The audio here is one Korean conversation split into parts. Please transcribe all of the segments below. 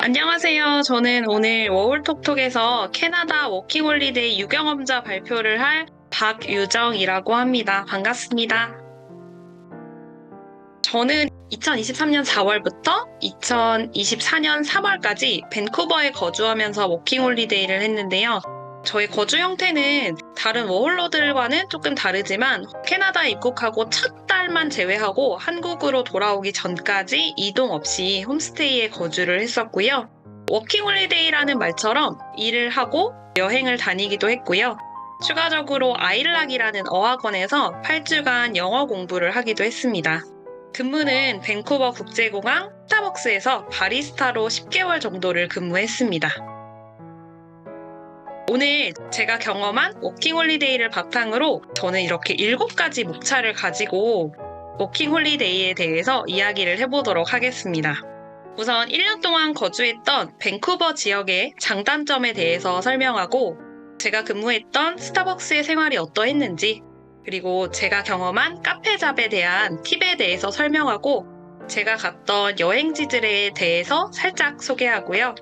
안녕하세요. 저는 오늘 워홀톡톡에서 캐나다 워킹홀리데이 유경험자 발표를 할 박유정이라고 합니다. 반갑습니다. 저는 2023년 4월부터 2024년 3월까지 밴쿠버에 거주하면서 워킹홀리데이를 했는데요. 저의 거주 형태는 다른 워홀러들과는 조금 다르지만 캐나다에 입국하고 첫 달만 제외하고 한국으로 돌아오기 전까지 이동 없이 홈스테이에 거주를 했었고요. 워킹홀리데이라는 말처럼 일을 하고 여행을 다니기도 했고요. 추가적으로 아일락이라는 어학원에서 8주간 영어 공부를 하기도 했습니다. 근무는 밴쿠버 국제공항 스타벅스에서 바리스타로 10개월 정도를 근무했습니다. 오늘 제가 경험한 워킹홀리데이를 바탕으로 저는 이렇게 7가지 목차를 가지고 워킹홀리데이에 대해서 이야기를 해보도록 하겠습니다. 우선 1년 동안 거주했던 밴쿠버 지역의 장단점에 대해서 설명하고 제가 근무했던 스타벅스의 생활이 어떠했는지 그리고 제가 경험한 카페잡에 대한 팁에 대해서 설명하고 제가 갔던 여행지들에 대해서 살짝 소개하고요.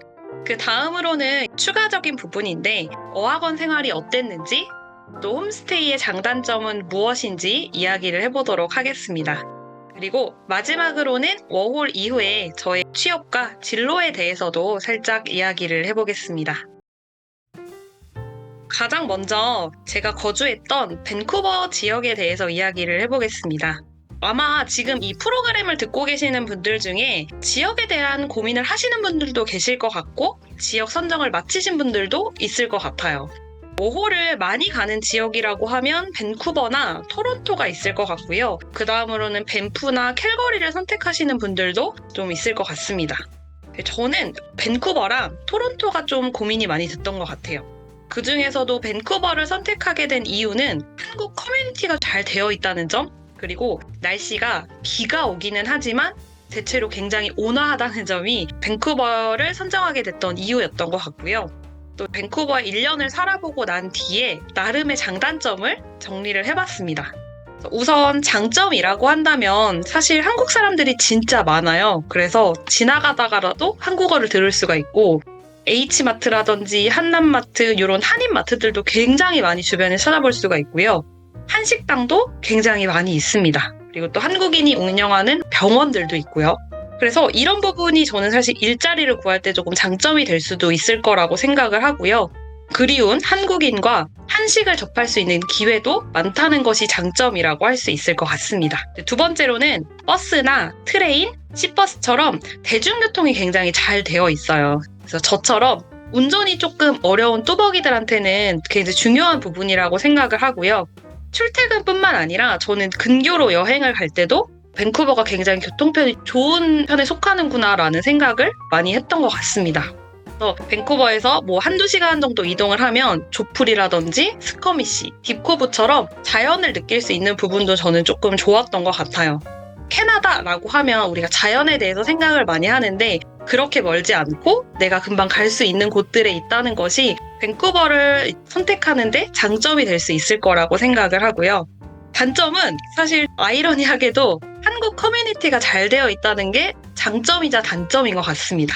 그 다음으로는 추가적인 부분인데 어학원 생활이 어땠는지 또 홈스테이의 장단점은 무엇인지 이야기를 해보도록 하겠습니다. 그리고 마지막으로는 워홀 이후에 저의 취업과 진로에 대해서도 살짝 이야기를 해보겠습니다. 가장 먼저 제가 거주했던 밴쿠버 지역에 대해서 이야기를 해보겠습니다. 아마 지금 이 프로그램을 듣고 계시는 분들 중에 지역에 대한 고민을 하시는 분들도 계실 것 같고 지역 선정을 마치신 분들도 있을 것 같아요. 워홀을 많이 가는 지역이라고 하면 밴쿠버나 토론토가 있을 것 같고요. 그 다음으로는 밴프나 캘거리를 선택하시는 분들도 좀 있을 것 같습니다. 저는 밴쿠버랑 토론토가 좀 고민이 많이 됐던 것 같아요. 그 중에서도 밴쿠버를 선택하게 된 이유는 한국 커뮤니티가 잘 되어 있다는 점, 그리고 날씨가 비가 오기는 하지만 대체로 굉장히 온화하다는 점이 밴쿠버를 선정하게 됐던 이유였던 것 같고요. 또 밴쿠버에 1년을 살아보고 난 뒤에 나름의 장단점을 정리를 해봤습니다. 우선 장점이라고 한다면 사실 한국 사람들이 진짜 많아요. 그래서 지나가다가라도 한국어를 들을 수가 있고 H마트라든지 한남마트 이런 한인마트들도 굉장히 많이 주변에 찾아볼 수가 있고요. 한식당도 굉장히 많이 있습니다. 그리고 또 한국인이 운영하는 병원들도 있고요. 그래서 이런 부분이 저는 사실 일자리를 구할 때 조금 장점이 될 수도 있을 거라고 생각을 하고요. 그리운 한국인과 한식을 접할 수 있는 기회도 많다는 것이 장점이라고 할 수 있을 것 같습니다. 두 번째로는 버스나 트레인, 시버스처럼 대중교통이 굉장히 잘 되어 있어요. 그래서 저처럼 운전이 조금 어려운 뚜벅이들한테는 굉장히 중요한 부분이라고 생각을 하고요. 출퇴근뿐만 아니라 저는 근교로 여행을 갈 때도 밴쿠버가 굉장히 교통편이 좋은 편에 속하는구나라는 생각을 많이 했던 것 같습니다. 그래서 밴쿠버에서 뭐 한두 시간 정도 이동을 하면 조풀이라든지 스커미시, 딥코브처럼 자연을 느낄 수 있는 부분도 저는 조금 좋았던 것 같아요. 캐나다라고 하면 우리가 자연에 대해서 생각을 많이 하는데 그렇게 멀지 않고 내가 금방 갈 수 있는 곳들에 있다는 것이 밴쿠버를 선택하는데 장점이 될 수 있을 거라고 생각을 하고요. 단점은 사실 아이러니하게도 한국 커뮤니티가 잘 되어 있다는 게 장점이자 단점인 것 같습니다.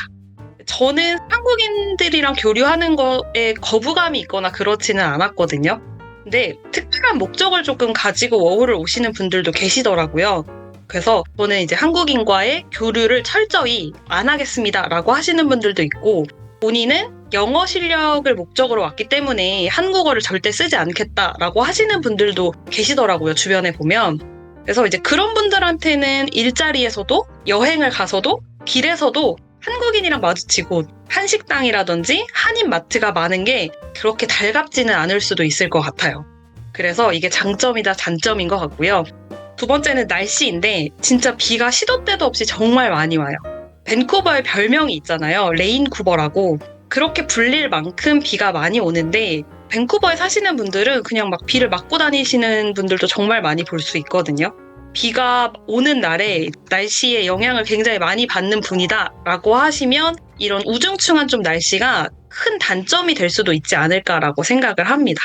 저는 한국인들이랑 교류하는 거에 거부감이 있거나 그렇지는 않았거든요. 근데 특별한 목적을 조금 가지고 워홀을 오시는 분들도 계시더라고요. 그래서 저는 이제 한국인과의 교류를 철저히 안 하겠습니다라고 하시는 분들도 있고 본인은 영어 실력을 목적으로 왔기 때문에 한국어를 절대 쓰지 않겠다라고 하시는 분들도 계시더라고요, 주변에 보면. 그래서 이제 그런 분들한테는 일자리에서도 여행을 가서도 길에서도 한국인이랑 마주치고 한식당이라든지 한인마트가 많은 게 그렇게 달갑지는 않을 수도 있을 것 같아요. 그래서 이게 장점이자 단점인 것 같고요. 두 번째는 날씨인데 진짜 비가 시도 때도 없이 정말 많이 와요. 밴쿠버의 별명이 있잖아요. 레인쿠버라고. 그렇게 불릴 만큼 비가 많이 오는데 밴쿠버에 사시는 분들은 그냥 막 비를 맞고 다니시는 분들도 정말 많이 볼 수 있거든요. 비가 오는 날에 날씨에 영향을 굉장히 많이 받는 분이다 라고 하시면 이런 우중충한 좀 날씨가 큰 단점이 될 수도 있지 않을까라고 생각을 합니다.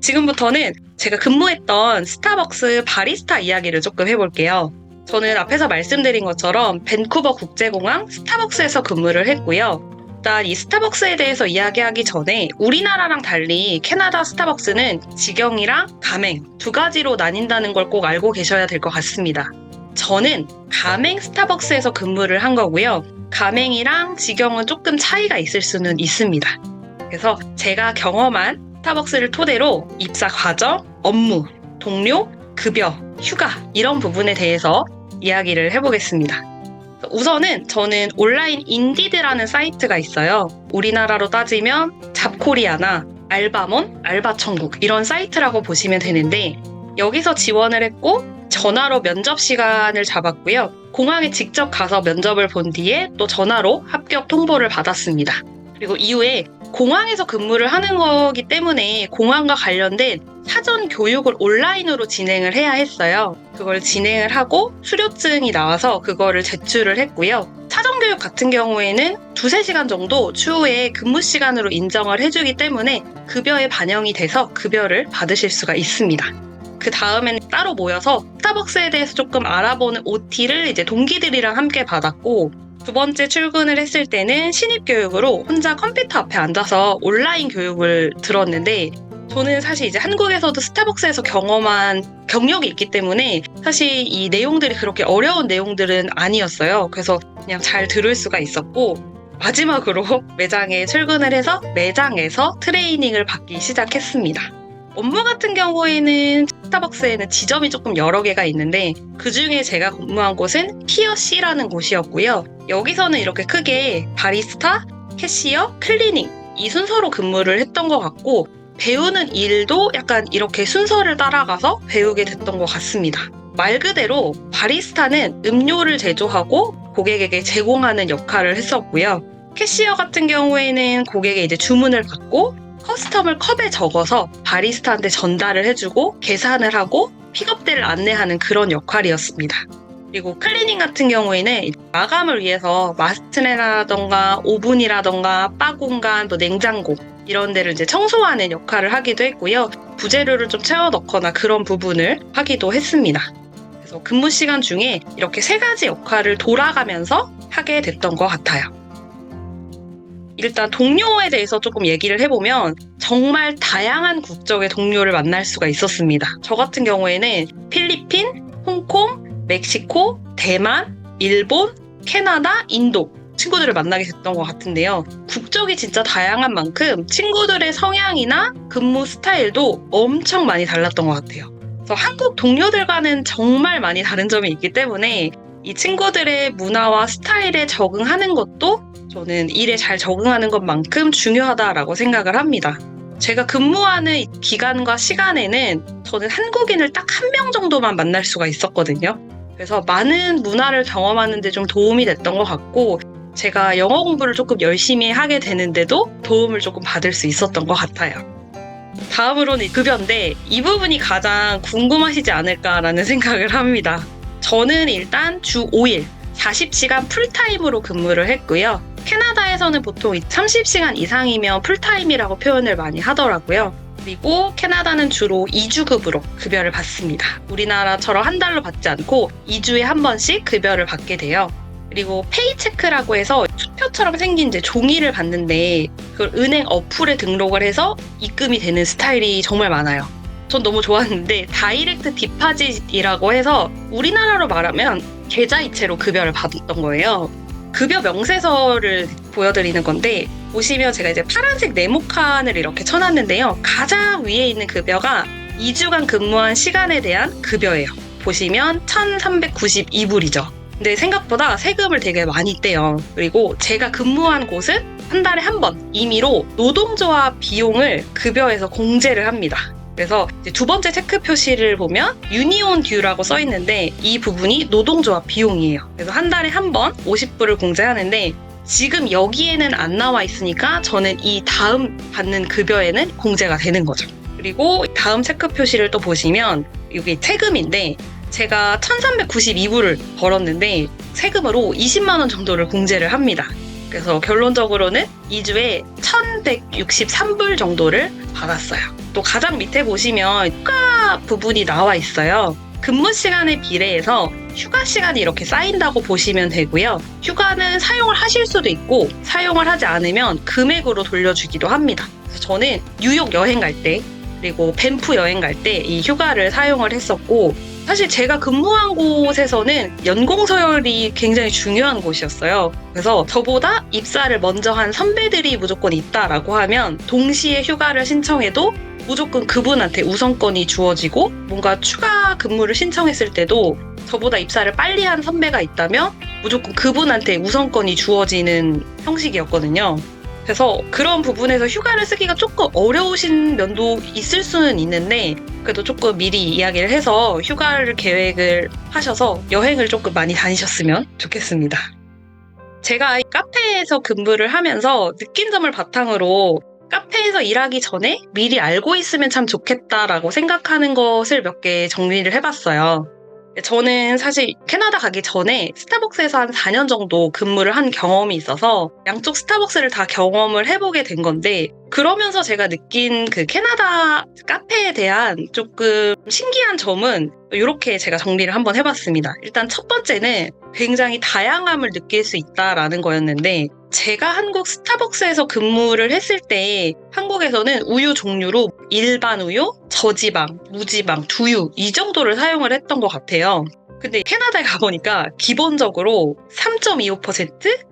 지금부터는 제가 근무했던 스타벅스 바리스타 이야기를 조금 해볼게요. 저는 앞에서 말씀드린 것처럼 밴쿠버 국제공항 스타벅스에서 근무를 했고요. 일단 이 스타벅스에 대해서 이야기하기 전에 우리나라랑 달리 캐나다 스타벅스는 직영이랑 가맹 두 가지로 나뉜다는 걸 꼭 알고 계셔야 될 것 같습니다. 저는 가맹 스타벅스에서 근무를 한 거고요. 가맹이랑 직영은 조금 차이가 있을 수는 있습니다. 그래서 제가 경험한 스타벅스를 토대로 입사 과정, 업무, 동료, 급여, 휴가 이런 부분에 대해서 이야기를 해보겠습니다. 우선은 저는 온라인 인디드라는 사이트가 있어요. 우리나라로 따지면 잡코리아나 알바몬, 알바천국 이런 사이트라고 보시면 되는데 여기서 지원을 했고 전화로 면접 시간을 잡았고요. 공항에 직접 가서 면접을 본 뒤에 또 전화로 합격 통보를 받았습니다. 그리고 이후에 공항에서 근무를 하는 거기 때문에 공항과 관련된 사전 교육을 온라인으로 진행을 해야 했어요. 그걸 진행을 하고 수료증이 나와서 그거를 제출을 했고요. 사전 교육 같은 경우에는 2-3시간 정도 추후에 근무 시간으로 인정을 해주기 때문에 급여에 반영이 돼서 급여를 받으실 수가 있습니다. 그 다음에는 따로 모여서 스타벅스에 대해서 조금 알아보는 OT를 이제 동기들이랑 함께 받았고 두 번째 출근을 했을 때는 신입교육으로 혼자 컴퓨터 앞에 앉아서 온라인 교육을 들었는데 저는 사실 이제 한국에서도 스타벅스에서 경험한 경력이 있기 때문에 사실 이 내용들이 그렇게 어려운 내용들은 아니었어요. 그래서 그냥 잘 들을 수가 있었고 마지막으로 매장에 출근을 해서 매장에서 트레이닝을 받기 시작했습니다. 업무 같은 경우에는 스타벅스에는 지점이 조금 여러 개가 있는데 그중에 제가 근무한 곳은 티어 C라는 곳이었고요. 여기서는 이렇게 크게 바리스타, 캐시어, 클리닝 이 순서로 근무를 했던 것 같고 배우는 일도 약간 이렇게 순서를 따라가서 배우게 됐던 것 같습니다. 말 그대로 바리스타는 음료를 제조하고 고객에게 제공하는 역할을 했었고요. 캐시어 같은 경우에는 고객의 이제 주문을 받고 커스텀을 컵에 적어서 바리스타한테 전달을 해주고 계산을 하고 픽업대를 안내하는 그런 역할이었습니다. 그리고 클리닝 같은 경우에는 마감을 위해서 마스트네라던가 오븐이라던가 바 공간, 또 냉장고 이런 데를 이제 청소하는 역할을 하기도 했고요. 부재료를 좀 채워 넣거나 그런 부분을 하기도 했습니다. 그래서 근무 시간 중에 이렇게 3가지 역할을 돌아가면서 하게 됐던 것 같아요. 일단 동료에 대해서 조금 얘기를 해보면 정말 다양한 국적의 동료를 만날 수가 있었습니다. 저 같은 경우에는 필리핀, 홍콩, 멕시코, 대만, 일본, 캐나다, 인도 친구들을 만나게 됐던 것 같은데요. 국적이 진짜 다양한 만큼 친구들의 성향이나 근무 스타일도 엄청 많이 달랐던 것 같아요. 그래서 한국 동료들과는 정말 많이 다른 점이 있기 때문에 이 친구들의 문화와 스타일에 적응하는 것도 저는 일에 잘 적응하는 것만큼 중요하다라고 생각을 합니다. 제가 근무하는 기간과 시간에는 저는 한국인을 딱 1명 정도만 만날 수가 있었거든요. 그래서 많은 문화를 경험하는 데 좀 도움이 됐던 것 같고 제가 영어 공부를 조금 열심히 하게 되는데도 도움을 조금 받을 수 있었던 것 같아요. 다음으로는 급여인데 이 부분이 가장 궁금하시지 않을까라는 생각을 합니다. 저는 일단 주 5일 40시간 풀타임으로 근무를 했고요. 캐나다에서는 보통 30시간 이상이면 풀타임이라고 표현을 많이 하더라고요. 그리고 캐나다는 주로 2주급으로 급여를 받습니다. 우리나라처럼 한 달로 받지 않고 2주에 한 번씩 급여를 받게 돼요. 그리고 페이체크라고 해서 수표처럼 생긴 이제 종이를 받는데 그걸 은행 어플에 등록을 해서 입금이 되는 스타일이 정말 많아요. 전 너무 좋았는데 다이렉트 디파짓이라고 해서 우리나라로 말하면 계좌이체로 급여를 받았던 거예요. 급여 명세서를 보여드리는 건데 보시면 제가 이제 파란색 네모칸을 이렇게 쳐놨는데요. 가장 위에 있는 급여가 2주간 근무한 시간에 대한 급여예요. 보시면 1,392불이죠. 근데 생각보다 세금을 되게 많이 떼요. 그리고 제가 근무한 곳은 한 달에 한 번 임의로 노동조합 비용을 급여에서 공제를 합니다. 그래서 이제 두 번째 체크 표시를 보면 유니온 듀라고 써 있는데 이 부분이 노동조합 비용이에요. 그래서 한 달에 한 번 50불을 공제하는데 지금 여기에는 안 나와 있으니까 저는 이 다음 받는 급여에는 공제가 되는 거죠. 그리고 다음 체크 표시를 또 보시면 이게 세금인데 제가 1,392불을 벌었는데 세금으로 20만 원 정도를 공제를 합니다. 그래서 결론적으로는 2주에 1,163불 정도를 받았어요. 또 가장 밑에 보시면 휴가 부분이 나와 있어요. 근무 시간에 비례해서 휴가 시간이 이렇게 쌓인다고 보시면 되고요. 휴가는 사용을 하실 수도 있고 사용을 하지 않으면 금액으로 돌려주기도 합니다. 그래서 저는 뉴욕 여행 갈 때 그리고 밴프 여행 갈 때 이 휴가를 사용을 했었고 사실 제가 근무한 곳에서는 연공 서열이 굉장히 중요한 곳이었어요. 그래서 저보다 입사를 먼저 한 선배들이 무조건 있다라고 하면 동시에 휴가를 신청해도 무조건 그분한테 우선권이 주어지고 뭔가 추가 근무를 신청했을 때도 저보다 입사를 빨리 한 선배가 있다면 무조건 그분한테 우선권이 주어지는 형식이었거든요. 그래서 그런 부분에서 휴가를 쓰기가 조금 어려우신 면도 있을 수는 있는데 그래도 조금 미리 이야기를 해서 휴가를 계획을 하셔서 여행을 조금 많이 다니셨으면 좋겠습니다. 제가 카페에서 근무를 하면서 느낀 점을 바탕으로 카페에서 일하기 전에 미리 알고 있으면 참 좋겠다라고 생각하는 것을 몇 개 정리를 해봤어요. 저는 사실 캐나다 가기 전에 스타벅스에서 한 4년 정도 근무를 한 경험이 있어서 양쪽 스타벅스를 다 경험을 해보게 된 건데 그러면서 제가 느낀 그 캐나다 카페에 대한 조금 신기한 점은 이렇게 제가 정리를 한번 해봤습니다. 일단 첫 번째는 굉장히 다양함을 느낄 수 있다라는 거였는데 제가 한국 스타벅스에서 근무를 했을 때 한국에서는 우유 종류로 일반 우유, 저지방, 무지방, 두유 이 정도를 사용을 했던 것 같아요. 근데 캐나다에 가보니까 기본적으로 3.25%,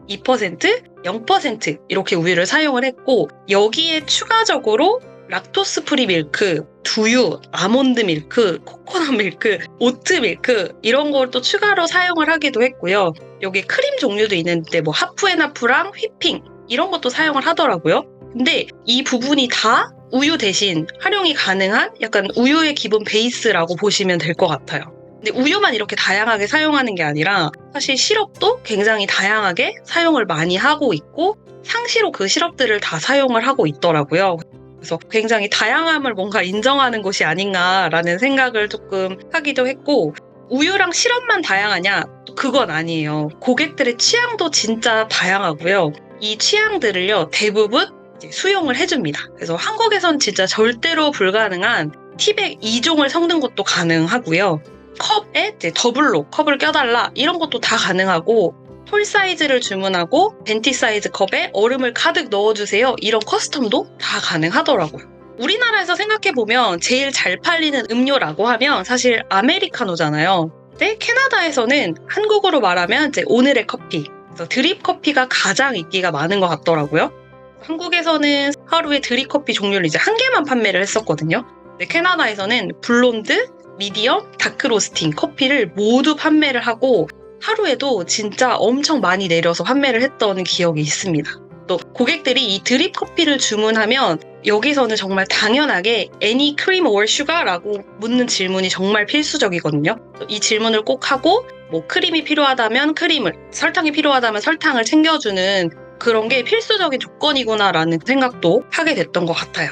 2%, 0% 이렇게 우유를 사용을 했고 여기에 추가적으로 락토스 프리 밀크, 두유, 아몬드 밀크, 코코넛 밀크, 오트 밀크 이런 걸 또 추가로 사용을 하기도 했고요. 여기 크림 종류도 있는데 뭐 하프앤하프랑 휘핑 이런 것도 사용을 하더라고요. 근데 이 부분이 다 우유 대신 활용이 가능한 약간 우유의 기본 베이스라고 보시면 될 것 같아요. 근데 우유만 이렇게 다양하게 사용하는 게 아니라 사실 시럽도 굉장히 다양하게 사용을 많이 하고 있고 상시로 그 시럽들을 다 사용을 하고 있더라고요. 그래서 굉장히 다양함을 뭔가 인정하는 곳이 아닌가라는 생각을 조금 하기도 했고 우유랑 시럽만 다양하냐? 그건 아니에요. 고객들의 취향도 진짜 다양하고요. 이 취향들을요 대부분 수용을 해줍니다. 그래서 한국에선 진짜 절대로 불가능한 티백 2종을 섞는 것도 가능하고요. 컵에 더블로 컵을 껴달라 이런 것도 다 가능하고 톨 사이즈를 주문하고 벤티 사이즈 컵에 얼음을 가득 넣어주세요. 이런 커스텀도 다 가능하더라고요. 우리나라에서 생각해보면 제일 잘 팔리는 음료라고 하면 사실 아메리카노잖아요. 근데 캐나다에서는 한국어로 말하면 이제 오늘의 커피, 그래서 드립 커피가 가장 인기가 많은 것 같더라고요. 한국에서는 하루에 드립 커피 종류를 이제 한 개만 판매를 했었거든요. 근데 캐나다에서는 블론드, 미디엄, 다크 로스팅 커피를 모두 판매를 하고 하루에도 진짜 엄청 많이 내려서 판매를 했던 기억이 있습니다. 또 고객들이 이 드립 커피를 주문하면 여기서는 정말 당연하게 any cream or sugar라고 묻는 질문이 정말 필수적이거든요. 이 질문을 꼭 하고 뭐 크림이 필요하다면 크림을, 설탕이 필요하다면 설탕을 챙겨주는 그런 게 필수적인 조건이구나라는 생각도 하게 됐던 것 같아요.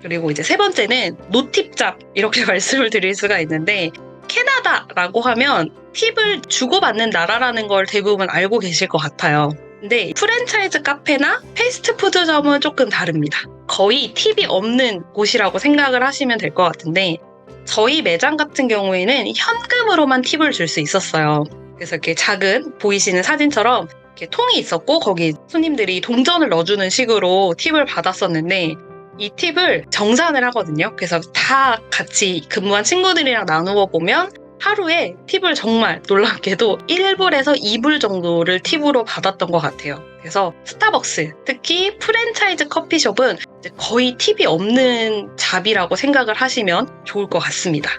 그리고 이제 세 번째는 노팁잡 이렇게 말씀을 드릴 수가 있는데 캐나다라고 하면 팁을 주고받는 나라라는 걸 대부분 알고 계실 것 같아요. 근데 프랜차이즈 카페나 패스트푸드점은 조금 다릅니다. 거의 팁이 없는 곳이라고 생각을 하시면 될 것 같은데 저희 매장 같은 경우에는 현금으로만 팁을 줄 수 있었어요. 그래서 이렇게 작은 보이시는 사진처럼 이렇게 통이 있었고 거기 손님들이 동전을 넣어주는 식으로 팁을 받았었는데 이 팁을 정산을 하거든요. 그래서 다 같이 근무한 친구들이랑 나누어 보면 하루에 팁을 정말 놀랍게도 1불에서 2불 정도를 팁으로 받았던 것 같아요. 그래서 스타벅스, 특히 프랜차이즈 커피숍은 거의 팁이 없는 잡이라고 생각을 하시면 좋을 것 같습니다.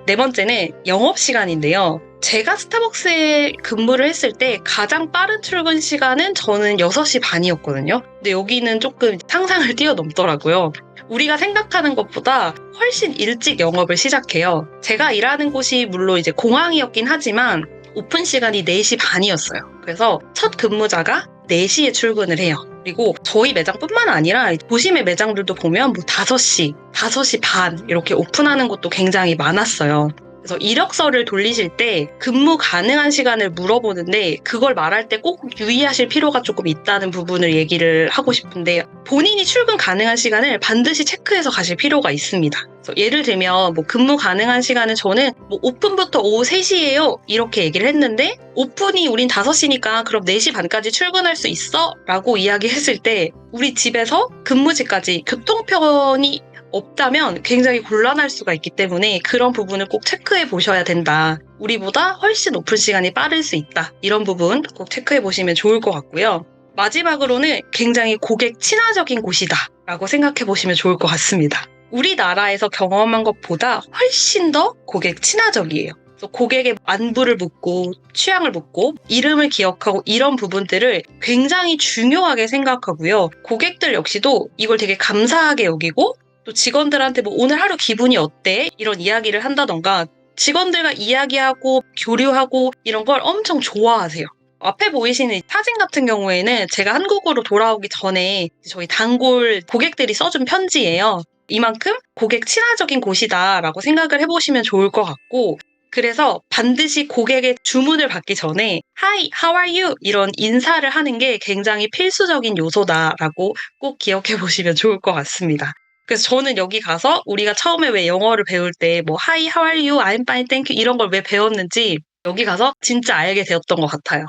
네 번째는 영업시간인데요. 제가 스타벅스에 근무를 했을 때 가장 빠른 출근 시간은 저는 6시 반이었거든요. 근데 여기는 조금 상상을 뛰어넘더라고요. 우리가 생각하는 것보다 훨씬 일찍 영업을 시작해요. 제가 일하는 곳이 물론 이제 공항이었긴 하지만 오픈 시간이 4시 반이었어요. 그래서 첫 근무자가 4시에 출근을 해요. 그리고 저희 매장뿐만 아니라 도심의 매장들도 보면 뭐 5시, 5시 반 이렇게 오픈하는 곳도 굉장히 많았어요. 그래서 이력서를 돌리실 때 근무 가능한 시간을 물어보는데 그걸 말할 때 꼭 유의하실 필요가 조금 있다는 부분을 얘기를 하고 싶은데 본인이 출근 가능한 시간을 반드시 체크해서 가실 필요가 있습니다. 그래서 예를 들면 뭐 근무 가능한 시간은 저는 뭐 오픈부터 오후 3시예요 이렇게 얘기를 했는데 오픈이 우린 5시니까 그럼 4시 반까지 출근할 수 있어? 라고 이야기했을 때 우리 집에서 근무지까지 교통편이 없다면 굉장히 곤란할 수가 있기 때문에 그런 부분을 꼭 체크해 보셔야 된다. 우리보다 훨씬 오픈 시간이 빠를 수 있다. 이런 부분 꼭 체크해 보시면 좋을 것 같고요. 마지막으로는 굉장히 고객 친화적인 곳이다 라고 생각해 보시면 좋을 것 같습니다. 우리나라에서 경험한 것보다 훨씬 더 고객 친화적이에요. 그래서 고객의 안부를 묻고 취향을 묻고 이름을 기억하고 이런 부분들을 굉장히 중요하게 생각하고요. 고객들 역시도 이걸 되게 감사하게 여기고 또 직원들한테 뭐 오늘 하루 기분이 어때? 이런 이야기를 한다던가 직원들과 이야기하고 교류하고 이런 걸 엄청 좋아하세요. 앞에 보이시는 사진 같은 경우에는 제가 한국으로 돌아오기 전에 저희 단골 고객들이 써준 편지예요. 이만큼 고객 친화적인 곳이다라고 생각을 해보시면 좋을 것 같고 그래서 반드시 고객의 주문을 받기 전에 Hi, how are you? 이런 인사를 하는 게 굉장히 필수적인 요소다라고 꼭 기억해 보시면 좋을 것 같습니다. 그래서 저는 여기 가서 우리가 처음에 왜 영어를 배울 때 뭐 Hi, how are you? I'm fine, thank you 이런 걸 왜 배웠는지 여기 가서 진짜 알게 되었던 것 같아요.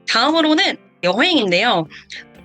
다음으로는 여행인데요.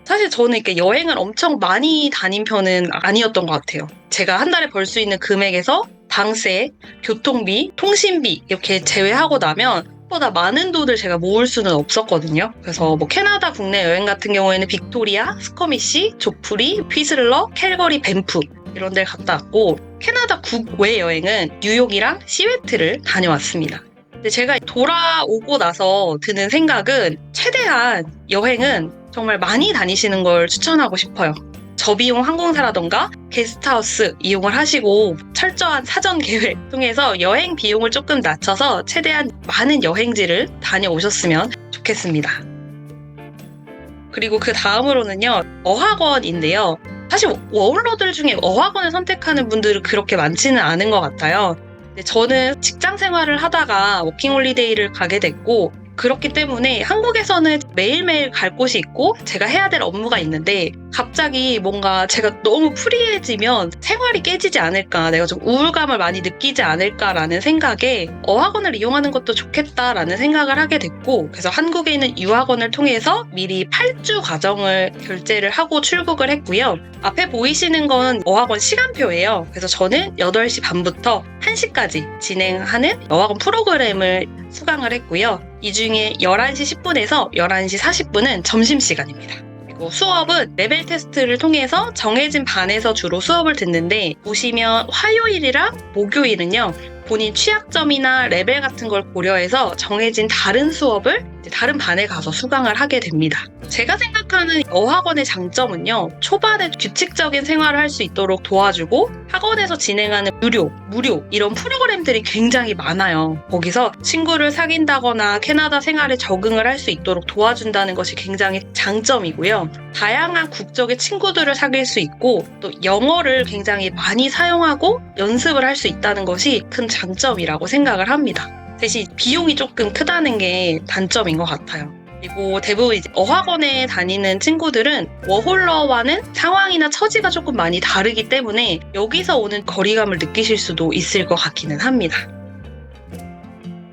사실 저는 이렇게 여행을 엄청 많이 다닌 편은 아니었던 것 같아요. 제가 한 달에 벌 수 있는 금액에서 방세, 교통비, 통신비 이렇게 제외하고 나면 보다 많은 돈을 제가 모을 수는 없었거든요. 그래서 뭐 캐나다 국내 여행 같은 경우에는 빅토리아, 스커미시, 조프리, 휘슬러, 캘거리, 밴프 이런 데를 갔다 왔고 캐나다 국외 여행은 뉴욕이랑 시애틀을 다녀왔습니다. 근데 제가 돌아오고 나서 드는 생각은 최대한 여행은 정말 많이 다니시는 걸 추천하고 싶어요. 저비용 항공사라던가 게스트하우스 이용을 하시고 철저한 사전 계획 통해서 여행 비용을 조금 낮춰서 최대한 많은 여행지를 다녀오셨으면 좋겠습니다. 그리고 그 다음으로는요, 어학원인데요. 사실 워홀러들 중에 어학원을 선택하는 분들은 그렇게 많지는 않은 것 같아요. 근데 저는 직장 생활을 하다가 워킹홀리데이를 가게 됐고 그렇기 때문에 한국에서는 매일매일 갈 곳이 있고 제가 해야 될 업무가 있는데 갑자기 뭔가 제가 너무 프리해지면 생활이 깨지지 않을까, 내가 좀 우울감을 많이 느끼지 않을까라는 생각에 어학원을 이용하는 것도 좋겠다라는 생각을 하게 됐고 그래서 한국에 있는 유학원을 통해서 미리 8주 과정을 결제를 하고 출국을 했고요. 앞에 보이시는 건 어학원 시간표예요. 그래서 저는 8시 반부터 1시까지 진행하는 어학원 프로그램을 수강을 했고요. 이 중에 11시 10분에서 11시 40분은 점심시간입니다. 그리고 수업은 레벨 테스트를 통해서 정해진 반에서 주로 수업을 듣는데 보시면 화요일이랑 목요일은요. 본인 취약점이나 레벨 같은 걸 고려해서 정해진 다른 수업을 다른 반에 가서 수강을 하게 됩니다. 제가 생각하는 어학원의 장점은요. 초반에 규칙적인 생활을 할 수 있도록 도와주고 학원에서 진행하는 무료 이런 프로그램들이 굉장히 많아요. 거기서 친구를 사귄다거나 캐나다 생활에 적응을 할 수 있도록 도와준다는 것이 굉장히 장점이고요. 다양한 국적의 친구들을 사귈 수 있고 또 영어를 굉장히 많이 사용하고 연습을 할 수 있다는 것이 큰 장점이라고 생각을 합니다. 대신 비용이 조금 크다는 게 단점인 것 같아요. 그리고 대부분 이제 어학원에 다니는 친구들은 워홀러와는 상황이나 처지가 조금 많이 다르기 때문에 여기서 오는 거리감을 느끼실 수도 있을 것 같기는 합니다.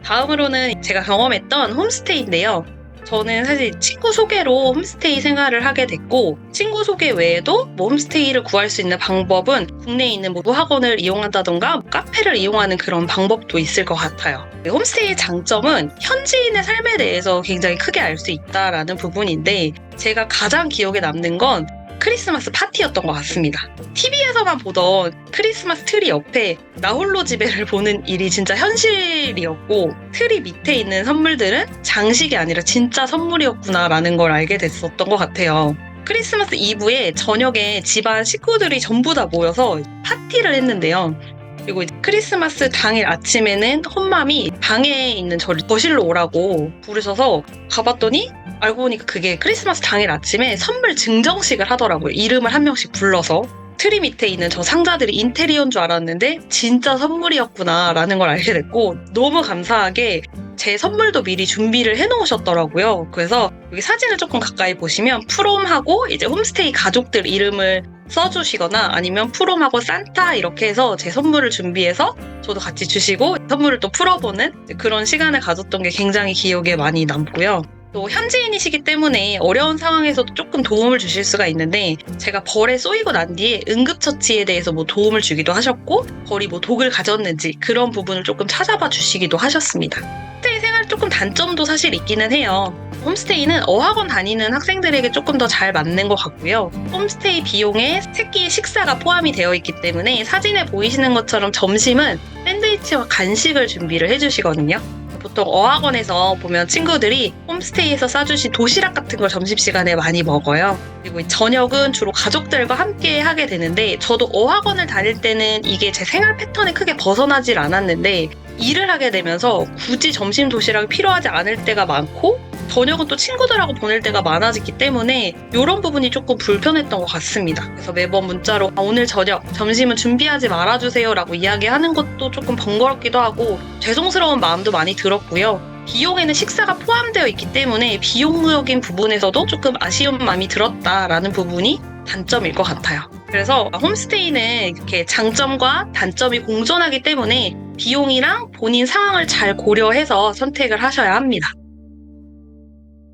다음으로는 제가 경험했던 홈스테이인데요. 저는 사실 친구 소개로 홈스테이 생활을 하게 됐고 친구 소개 외에도 뭐 홈스테이를 구할 수 있는 방법은 국내에 있는 뭐 학원을 이용한다던가 카페를 이용하는 그런 방법도 있을 것 같아요. 홈스테이의 장점은 현지인의 삶에 대해서 굉장히 크게 알 수 있다라는 부분인데 제가 가장 기억에 남는 건 크리스마스 파티였던 것 같습니다. TV에서만 보던 크리스마스 트리 옆에 나홀로 집에를 보는 일이 진짜 현실이었고 트리 밑에 있는 선물들은 장식이 아니라 진짜 선물이었구나라는 걸 알게 됐었던 것 같아요. 크리스마스 이브에 저녁에 집안 식구들이 전부 다 모여서 파티를 했는데요. 그리고 크리스마스 당일 아침에는 홈맘이 방에 있는 저를 거실로 오라고 부르셔서 가봤더니 알고 보니까 그게 크리스마스 당일 아침에 선물 증정식을 하더라고요. 이름을 한 명씩 불러서. 트리 밑에 있는 저 상자들이 인테리어인 줄 알았는데 진짜 선물이었구나 라는 걸 알게 됐고, 너무 감사하게 제 선물도 미리 준비를 해놓으셨더라고요. 그래서 여기 사진을 조금 가까이 보시면 프롬하고 이제 홈스테이 가족들 이름을 써주시거나 아니면 프롬하고 산타 이렇게 해서 제 선물을 준비해서 저도 같이 주시고 선물을 또 풀어보는 그런 시간을 가졌던 게 굉장히 기억에 많이 남고요. 또 현지인이시기 때문에 어려운 상황에서도 조금 도움을 주실 수가 있는데, 제가 벌에 쏘이고 난 뒤에 응급처치에 대해서 뭐 도움을 주기도 하셨고, 벌이 뭐 독을 가졌는지 그런 부분을 조금 찾아봐 주시기도 하셨습니다. 홈스테이 생활 조금 단점도 사실 있기는 해요. 홈스테이는 어학원 다니는 학생들에게 조금 더 잘 맞는 것 같고요. 홈스테이 비용에 새끼 식사가 포함이 되어 있기 때문에 사진에 보이시는 것처럼 점심은 샌드위치와 간식을 준비를 해주시거든요. 보통 어학원에서 보면 친구들이 홈스테이에서 싸주신 도시락 같은 걸 점심시간에 많이 먹어요. 그리고 저녁은 주로 가족들과 함께 하게 되는데, 저도 어학원을 다닐 때는 이게 제 생활 패턴에 크게 벗어나질 않았는데 일을 하게 되면서 굳이 점심 도시락이 필요하지 않을 때가 많고 저녁은 또 친구들하고 보낼 때가 많아졌기 때문에 이런 부분이 조금 불편했던 것 같습니다. 그래서 매번 문자로 오늘 저녁, 점심은 준비하지 말아주세요 라고 이야기하는 것도 조금 번거롭기도 하고 죄송스러운 마음도 많이 들었고요. 비용에는 식사가 포함되어 있기 때문에 비용적인 부분에서도 조금 아쉬운 마음이 들었다라는 부분이 단점일 것 같아요. 그래서 홈스테이는 이렇게 장점과 단점이 공존하기 때문에 비용이랑 본인 상황을 잘 고려해서 선택을 하셔야 합니다.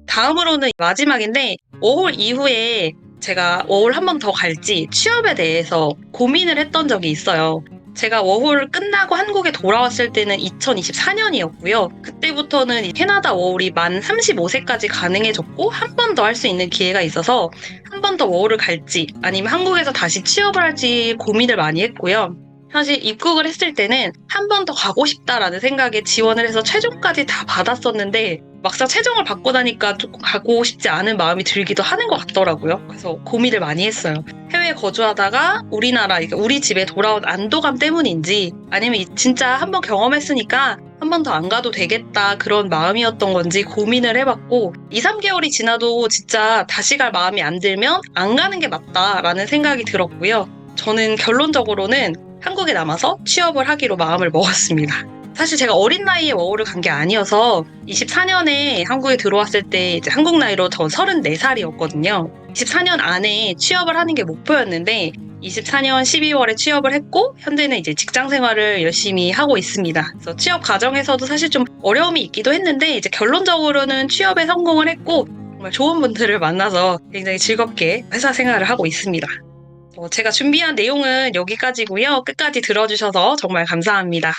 다음으로는 마지막인데, 워홀 이후에 제가 워홀 한 번 더 갈지 취업에 대해서 고민을 했던 적이 있어요. 제가 워홀 끝나고 한국에 돌아왔을 때는 2024년이었고요. 그때부터는 캐나다 워홀이 만 35세까지 가능해졌고 한 번 더 할 수 있는 기회가 있어서 한 번 더 워홀을 갈지 아니면 한국에서 다시 취업을 할지 고민을 많이 했고요. 사실 입국을 했을 때는 한 번 더 가고 싶다라는 생각에 지원을 해서 최종까지 다 받았었는데 막상 최종을 받고 나니까 조금 가고 싶지 않은 마음이 들기도 하는 것 같더라고요. 그래서 고민을 많이 했어요. 해외에 거주하다가 우리나라, 우리 집에 돌아온 안도감 때문인지 아니면 진짜 한 번 경험했으니까 한 번 더 안 가도 되겠다 그런 마음이었던 건지 고민을 해봤고 2, 3개월이 지나도 진짜 다시 갈 마음이 안 들면 안 가는 게 맞다라는 생각이 들었고요. 저는 결론적으로는 한국에 남아서 취업을 하기로 마음을 먹었습니다. 사실 제가 어린 나이에 워홀을 간 게 아니어서 24년에 한국에 들어왔을 때 이제 한국 나이로 전 34살이었거든요. 24년 안에 취업을 하는 게 목표였는데 24년 12월에 취업을 했고 현재는 이제 직장 생활을 열심히 하고 있습니다. 그래서 취업 과정에서도 사실 좀 어려움이 있기도 했는데 이제 결론적으로는 취업에 성공을 했고 정말 좋은 분들을 만나서 굉장히 즐겁게 회사 생활을 하고 있습니다. 제가 준비한 내용은 여기까지고요. 끝까지 들어주셔서 정말 감사합니다.